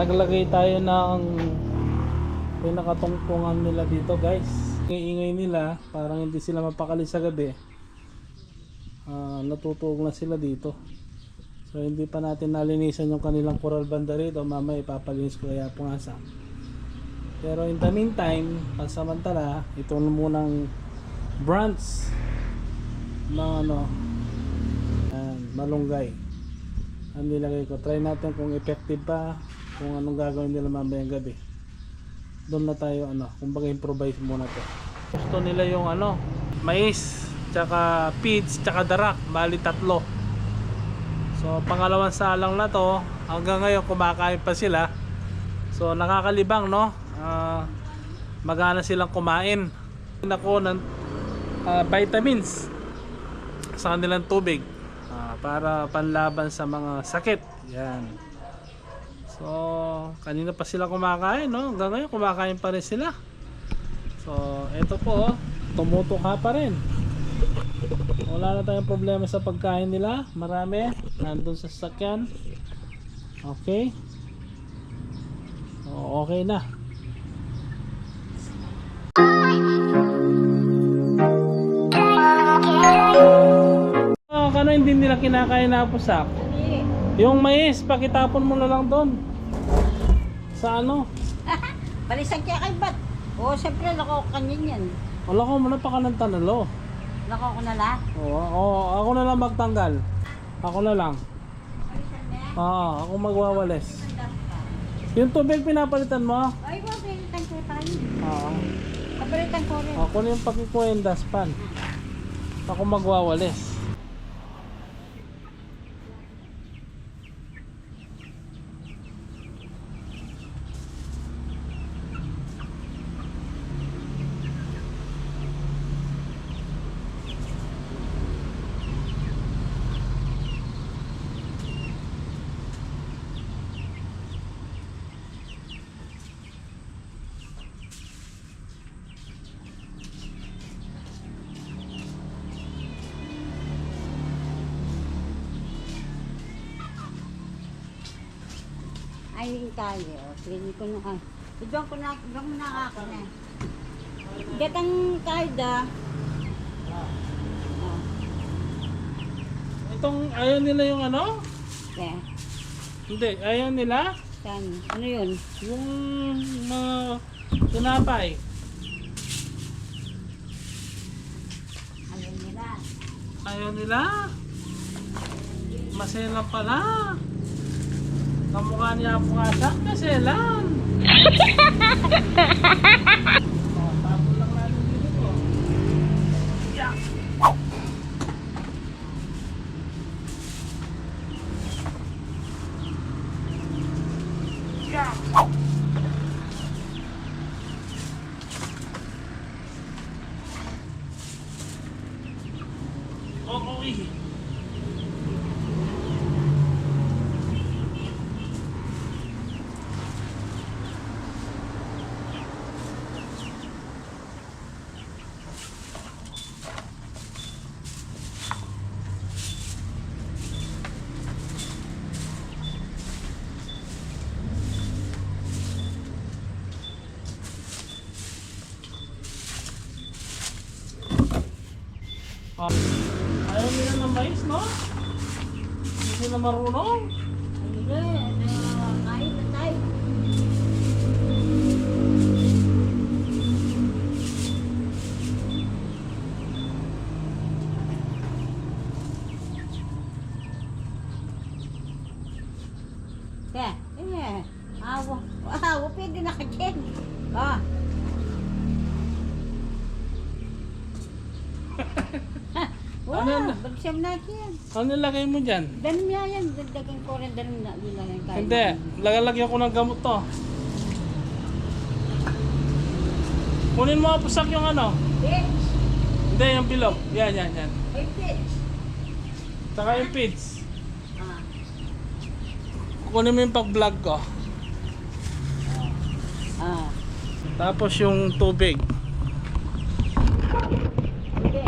naglagay tayo ng pinakatungtungan nila dito guys. Ingay nila, parang hindi sila mapakali sa gabi. Natutulog na sila dito. So hindi pa natin nalinisan yung kanilang coral banda rito. Mamaya ipapalinis ko kaya pungasa. Pero in the meantime, pansamantala, ito munang branch ng malunggay ang nilagay ko. Try natin kung effective pa, kung anong gagawin nila mamayang gabi. Doon na tayo kumbaga improvise muna to. Gusto nila yung mais, tsaka peach, tsaka darak, bali 3. So pangalawang salang na to, hanggang ngayon kumakain pa sila. So nakakalibang, no? Magana silang kumain. Ako ng vitamins sa kanilang tubig para panlaban sa mga sakit. Yan. So kanina pa sila kumakain, no? Hanggang ngayon kumakain pa rin sila. So ito po, tumutuka pa rin. Wala na tayong problema sa pagkain nila. Marami nandun sa sasakyan. Okay. So okay na. Ano hindi nila kinakain na pusak? Yung mais, pakitapon mo na lang doon. Sa Balisan kaya kay Bat. Oo, siyempre lako ko kanyan yan. Wala ko muna pa ka ng tanalo. Lako ko na la. Oo, ako na lang magtanggal. Ako na lang. Ako magwawalis. Yung tubig pinapalitan mo? Ay, palitan ko pa rin. Oo. Palitan ko rin. Ako na yung pakikuendas pan. Ako magwawalis. Ay, tayo. Clean ko na. Ibang ko na ako na. Gatang kaida. Itong ayaw nila yung Okay. Hindi, ayaw nila. Saan? Ano yun? Yung mga tinapay. Ayaw nila. Ayaw nila. Maselan pala. Kamukha niya po kasak, maselan. Tapos lang natin dito. Yeah. Yeah. Okay. Ayaw nila ng mais, no? Hindi sila marunong. Hindi. Kahit na tayo. Awa, pwede na ka dyan. Ano? Bagsam natin. Ano nilagay mo dyan? Danmya yan. Dagdagan ko rin. Danmya yan. Hindi, lagalagyan ko ng gamot to. Kunin mo pusak yung Bitch! Hindi, yung bilog. Yan. Ay, bitch! Saka yung feeds. Kunin mo yung pag-vlog ko. Tapos yung tubig. Okay.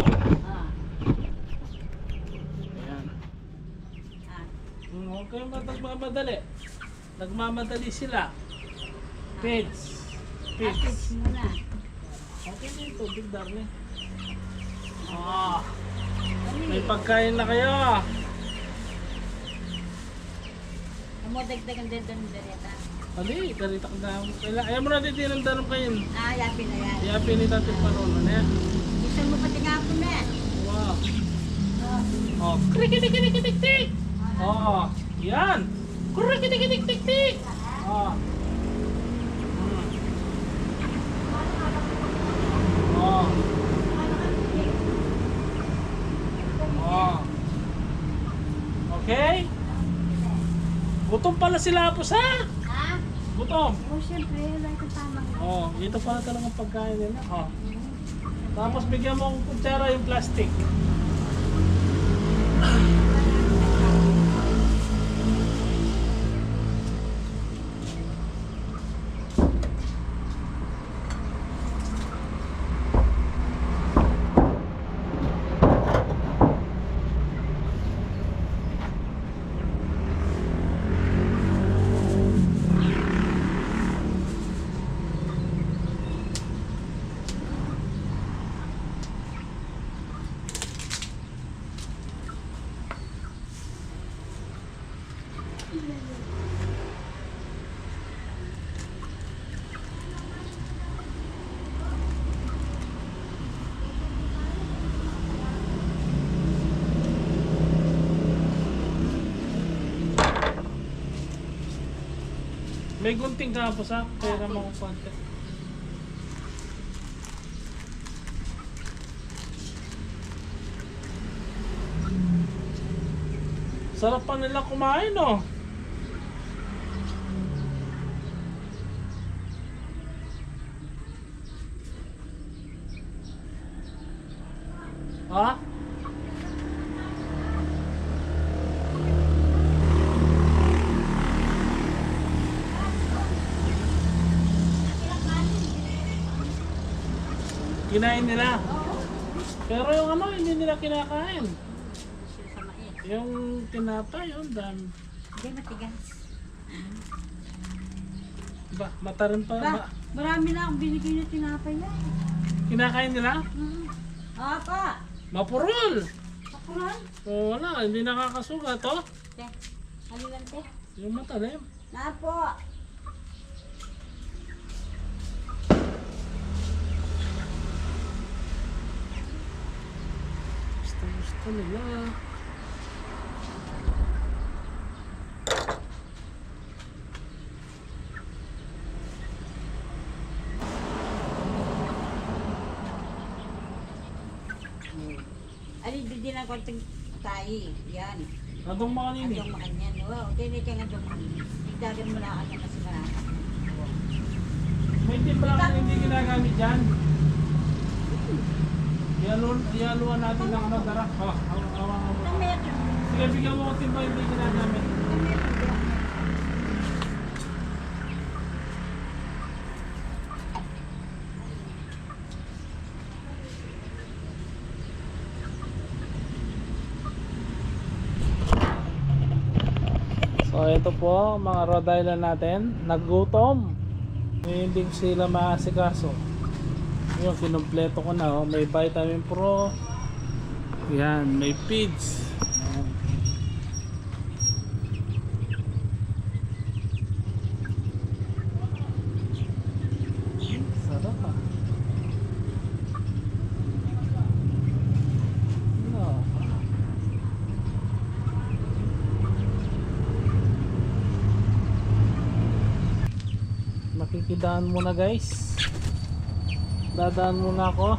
Ayan. Okay, magmadali. Nagmamadali sila. Pids. Pids muna. Okay na yung tubig, darling. May pagkain na kayo. Amo dagdagan din doon direta. Ali, karita ka na. Ayaw mo natin din ang danong kayo. Yapi na yan. Iapin ni Tati Paron. Ano yan? Gusto mo pati nga ako na. Wow. Oh, krikitik-tik-tik-tik. Oh, yan. Krikitik-tik-tik-tik. Oh. Oh. Oh. Okay? Gutom pala sila po sa. Ha? Gutom. Oh, siyempre, like ang tamang. Oh, ito pala talagang pagkain nila. Oh. Tapos bigyan mo ng kutsara yung plastic. May gunting ka po sa pera mo kung konti. Sarap pa nila kumain, oh. Ha? Kinain nila. Pero yung ano, hindi nila kinakain. Sa mais. Yung tinapay, yun, dami. Hindi matigas. Ba, mata rin pa. Ba, Marami na akong binigay na tinapay na. kinakain nila? Pa! Mapurol! Pakuran? O wala, hindi nakakasugat, oh. Te, ano lang te? Yung matalim. Napo! Gusto nila. Ali, di din ang konting tayo. Yan. Nadong mga nini. Adong makanyan. Wow, tinig ka nga doon. Igdagan mo na ka na kasi marami. May timpla ka hindi ginagamit dyan. Iyaluan natin ng ano, darak. Awang. Tamit. Sige, bigyan mo ko timba hindi ginagamit. So ito po mga Rhode Island natin, naggutom. Hindi sila maasikaso. Yung kinumpleto ko na, oh. May Vitamin Pro. Yan, may feeds. Yan. Sarap ah. No. Makikidaan muna guys. Dadaan muna ako.